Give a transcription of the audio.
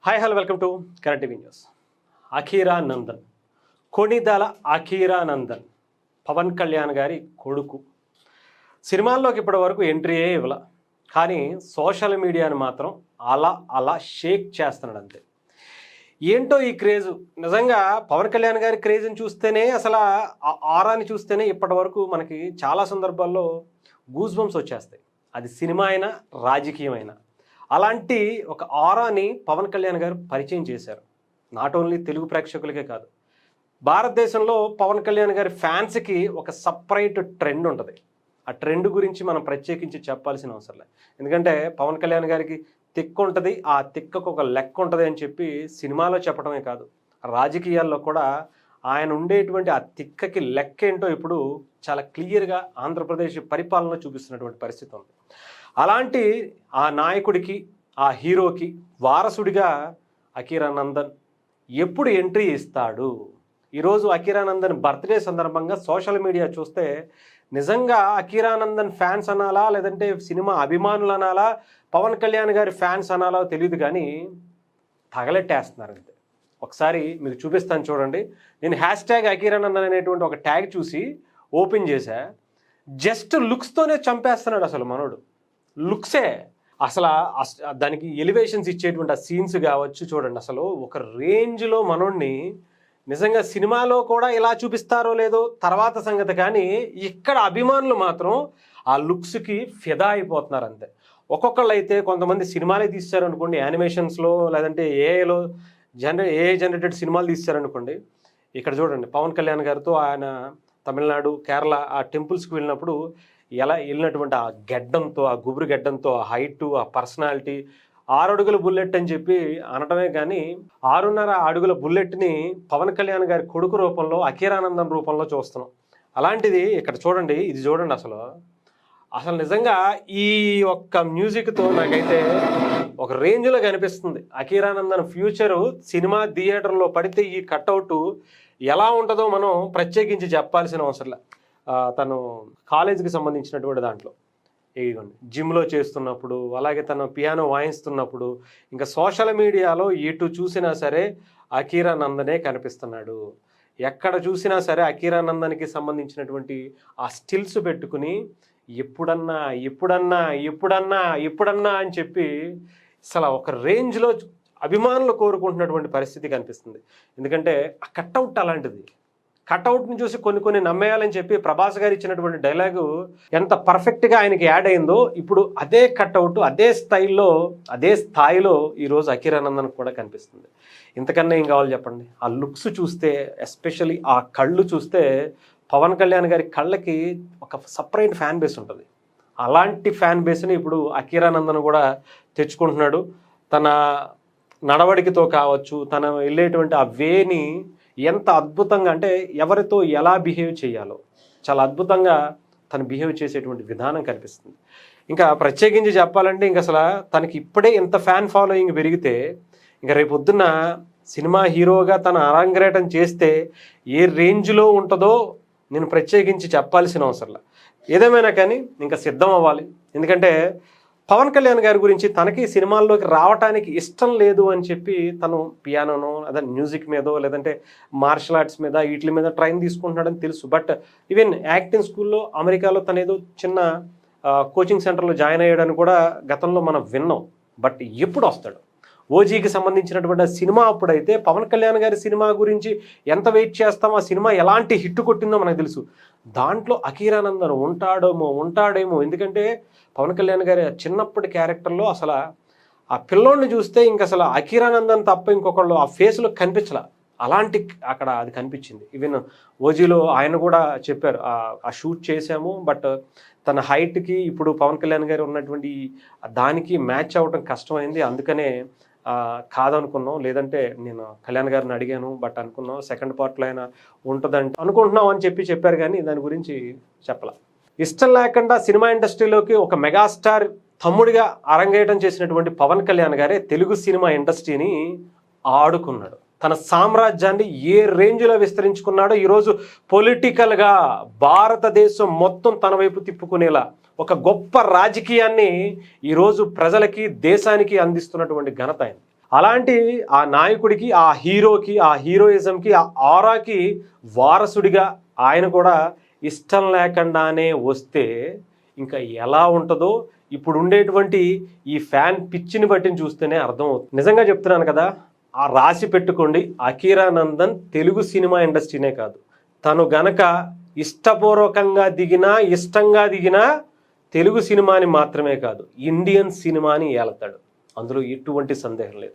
Hi hello welcome to current TV news. Akira Nandan, Konidela Akira Nandan Pawan Kalyan గారి కొడుకు. సినిమాల్లోకి ఇప్పటి వరకు ఎంట్రీయే ఇవ్వాల, కానీ సోషల్ మీడియాని మాత్రం అలా షేక్ చేస్తున్నాడు అంతే. ఏంటో ఈ క్రేజు, నిజంగా పవన్ కళ్యాణ్ గారి క్రేజ్ని చూస్తేనే, అసలు ఆ ఆరాని చూస్తేనే ఇప్పటి వరకు మనకి చాలా సందర్భాల్లో గూస్ బంప్స్ వచ్చేస్తాయి. అది సినిమా అయినా రాజకీయం అయినా. అలాంటి ఒక ఆరాని పవన్ కళ్యాణ్ గారు పరిచయం చేశారు. నాట్ ఓన్లీ తెలుగు ప్రేక్షకులకే కాదు, భారతదేశంలో పవన్ కళ్యాణ్ గారి ఫ్యాన్స్కి ఒక సపరేట్ ట్రెండ్ ఉంటుంది. ఆ ట్రెండ్ గురించి మనం ప్రత్యేకించి చెప్పాల్సిన అవసరం లేదు. ఎందుకంటే పవన్ కళ్యాణ్ గారికి తిక్కు ఉంటుంది, ఆ తిక్కకు ఒక లెక్క ఉంటుంది అని చెప్పి సినిమాలో చెప్పడమే కాదు, రాజకీయాల్లో కూడా ఆయన ఉండేటువంటి ఆ తిక్కకి లెక్క ఏంటో ఇప్పుడు చాలా క్లియర్గా ఆంధ్రప్రదేశ్ పరిపాలనలో చూపిస్తున్నటువంటి పరిస్థితి ఉంది. అలాంటి ఆ నాయకుడికి, ఆ హీరోకి వారసుడిగా అఖీరా నందన్ ఎప్పుడు ఎంట్రీ ఇస్తాడు? ఈరోజు అఖీరా నందన్ బర్త్డే సందర్భంగా సోషల్ మీడియా చూస్తే నిజంగా అఖీరా నందన్ ఫ్యాన్స్ అనాలా, లేదంటే సినిమా అభిమానులు అనాలా, పవన్ కళ్యాణ్ గారి ఫ్యాన్స్ అనాలో తెలియదు, కానీ తగలెట్టేస్తున్నారు అంతే. ఒకసారి మీకు చూపిస్తాను చూడండి. నేను హ్యాష్ అఖీరా నందన్ అనేటువంటి ఒక ట్యాగ్ చూసి ఓపెన్ చేశా. జస్ట్ లుక్స్తోనే చంపేస్తున్నాడు అసలు మనోడు. లుక్సే అసలు దానికి ఎలివేషన్స్ ఇచ్చేటువంటి ఆ సీన్స్ కావచ్చు చూడండి, అసలు ఒక రేంజ్లో మనోడిని నిజంగా సినిమాలో కూడా ఇలా చూపిస్తారో లేదో తర్వాత సంగతి, కానీ ఇక్కడ అభిమానులు మాత్రం ఆ లుక్స్కి ఫిదా అయిపోతున్నారు అంతే. ఒక్కొక్కళ్ళు అయితే కొంతమంది సినిమాలే తీస్తారు అనుకోండి, యానిమేషన్స్లో లేదంటే ఏఐలో ఏఐ జనరేటెడ్ సినిమాలు తీస్తారనుకోండి. ఇక్కడ చూడండి, పవన్ కళ్యాణ్ గారితో ఆయన తమిళనాడు, కేరళ ఆ టెంపుల్స్కి వెళ్ళినప్పుడు ఎలా వెళ్ళినటువంటి ఆ గెడ్డంతో, ఆ గుబురు గెడ్డంతో, ఆ హైటు, ఆ పర్సనాలిటీ, 6 అడుగుల బుల్లెట్ అని చెప్పి అనటమే కానీ 6.5 అడుగుల బుల్లెట్ని పవన్ కళ్యాణ్ గారి కొడుకు రూపంలో, అఖీరా నందన్ రూపంలో చూస్తున్నాం. అలాంటిది ఇక్కడ చూడండి, ఇది చూడండి, అసలు నిజంగా ఈ ఒక్క మ్యూజిక్తో నాకైతే ఒక రేంజ్లో కనిపిస్తుంది. అఖీరా నందన్ ఫ్యూచరు సినిమా థియేటర్లో పడితే ఈ కట్అవుట్ ఎలా ఉంటుందో మనం ప్రత్యేకించి చెప్పాల్సిన అవసరం. తను కాలేజీకి సంబంధించినటువంటి దాంట్లో ఇదిగోండి జిమ్లో చేస్తున్నప్పుడు, అలాగే తను పియానో వాయిస్తున్నప్పుడు, ఇంకా సోషల్ మీడియాలో ఎటు చూసినా సరే అఖీరా నందనే కనిపిస్తున్నాడు. ఎక్కడ చూసినా సరే అఖీరా నందన్కి సంబంధించినటువంటి ఆ స్టిల్స్ పెట్టుకుని ఎప్పుడన్నా ఎప్పుడన్నా ఎప్పుడన్నా ఎప్పుడన్నా అని చెప్పి అసలు ఒక రేంజ్లో అభిమానులు కోరుకుంటున్నటువంటి పరిస్థితి కనిపిస్తుంది. ఎందుకంటే ఆ కట్అవుట్ అలాంటిది. కట్అవుట్ని చూసి కొన్ని నమ్మేయాలని చెప్పి ప్రభాస్ గారు ఇచ్చినటువంటి డైలాగు ఎంత పర్ఫెక్ట్గా ఆయనకి యాడ్ అయిందో, ఇప్పుడు అదే కట్అవుట్ అదే స్టైల్లో అదే స్థాయిలో ఈరోజు అఖీరా నందన్ కూడా కనిపిస్తుంది. ఇంతకన్నా ఏం కావాలి చెప్పండి? ఆ లుక్స్ చూస్తే, ఎస్పెషల్లీ ఆ కళ్ళు చూస్తే, పవన్ కళ్యాణ్ గారి కళ్ళకి ఒక సపరేట్ ఫ్యాన్ బేస్ ఉంటుంది. అలాంటి ఫ్యాన్ బేస్ని ఇప్పుడు అఖీరా నందన్ కూడా తెచ్చుకుంటున్నాడు. తన నడవడికతో కావచ్చు, తన వెళ్ళేటువంటి ఆ వేని ఎంత అద్భుతంగా, అంటే ఎవరితో ఎలా బిహేవ్ చేయాలో చాలా అద్భుతంగా తను బిహేవ్ చేసేటువంటి విధానం కనిపిస్తుంది. ఇంకా ప్రత్యేకించి చెప్పాలంటే ఇంక అసలు తనకి ఇప్పుడే ఎంత ఫ్యాన్ ఫాలోయింగ్ పెరిగితే, ఇంకా రేపు పొద్దున్న సినిమా హీరోగా తను అరంగేటం చేస్తే ఏ రేంజ్లో ఉంటుందో నేను ప్రత్యేకించి చెప్పాల్సిన అవసరం. ఏదేమైనా కానీ ఇంకా సిద్ధం అవ్వాలి. ఎందుకంటే పవన్ కళ్యాణ్ గారి గురించి తనకి సినిమాల్లోకి రావడానికి ఇష్టం లేదు అని చెప్పి తను పియానోనో అదే మ్యూజిక్ మీదో లేదంటే మార్షల్ ఆర్ట్స్ మీద వీటి మీద ట్రైన్ తీసుకుంటున్నాడని తెలుసు. బట్ ఈవెన్ యాక్టింగ్ స్కూల్లో అమెరికాలో తను ఏదో చిన్న కోచింగ్ సెంటర్లో జాయిన్ అయ్యాడని కూడా గతంలో మనం విన్నాం. బట్ ఎప్పుడు వస్తాడు? ఓజీకి సంబంధించినటువంటి సినిమా అప్పుడైతే పవన్ కళ్యాణ్ గారి సినిమా గురించి ఎంత వెయిట్ చేస్తామో, ఆ సినిమా ఎలాంటి హిట్ కొట్టిందో మనకు తెలుసు. దాంట్లో అఖీరా నందన్ ఉంటాడేమో. ఎందుకంటే పవన్ కళ్యాణ్ గారి చిన్నప్పటి క్యారెక్టర్లో అసలు ఆ పిల్లోడిని చూస్తే ఇంక అసలు అఖీరా నందన్ తప్ప ఇంకొకళ్ళు ఆ ఫేస్లో కనిపించలా. అలాంటి అక్కడ అది కనిపించింది. ఈవెన్ ఓజీలో ఆయన కూడా చెప్పారు, ఆ షూట్ చేశాము, బట్ తన హైట్కి ఇప్పుడు పవన్ కళ్యాణ్ గారు ఉన్నటువంటి దానికి మ్యాచ్ అవ్వడం కష్టమైంది, అందుకనే కాదనుకున్నాం, లేదంటే నేను కళ్యాణ్ గారిని అడిగాను, బట్ అనుకున్నాం సెకండ్ పార్ట్లో అయినా ఉంటుందంటే అనుకుంటున్నాం అని చెప్పారు, కానీ దాని గురించి చెప్పాల. ఇష్టం లేకుండా సినిమా ఇండస్ట్రీలోకి ఒక మెగాస్టార్ తమ్ముడిగా అరంగేయటం చేసినటువంటి పవన్ కళ్యాణ్ గారే తెలుగు సినిమా ఇండస్ట్రీని ఆడుకున్నాడు. తన సామ్రాజ్యాన్ని ఏ రేంజ్లో విస్తరించుకున్నాడో ఈరోజు పొలిటికల్గా భారతదేశం మొత్తం తన వైపు తిప్పుకునేలా ఒక గొప్ప రాజకీయాన్ని ఈరోజు ప్రజలకి, దేశానికి అందిస్తున్నటువంటి ఘనత ఆయన. అలాంటి ఆ నాయకుడికి, ఆ హీరోకి, ఆ హీరోయిజంకి, ఆ ఆరాకి వారసుడిగా ఆయన కూడా ఇష్టం లేకుండానే వస్తే ఇంకా ఎలా ఉంటుందో ఇప్పుడు ఉండేటువంటి ఈ ఫ్యాన్ పిచ్చిని బట్టి చూస్తేనే అర్థమవుతుంది. నిజంగా చెప్తున్నాను కదా, ఆ రాసి పెట్టుకోండి, అఖీరానందన్ తెలుగు సినిమా ఇండస్ట్రీనే కాదు, తను గనక ఇష్టపూర్వకంగా దిగినా, ఇష్టంగా దిగినా తెలుగు సినిమాని మాత్రమే కాదు, ఇండియన్ సినిమాని ఏలతాడు. అందులో ఎటువంటి సందేహం లేదు.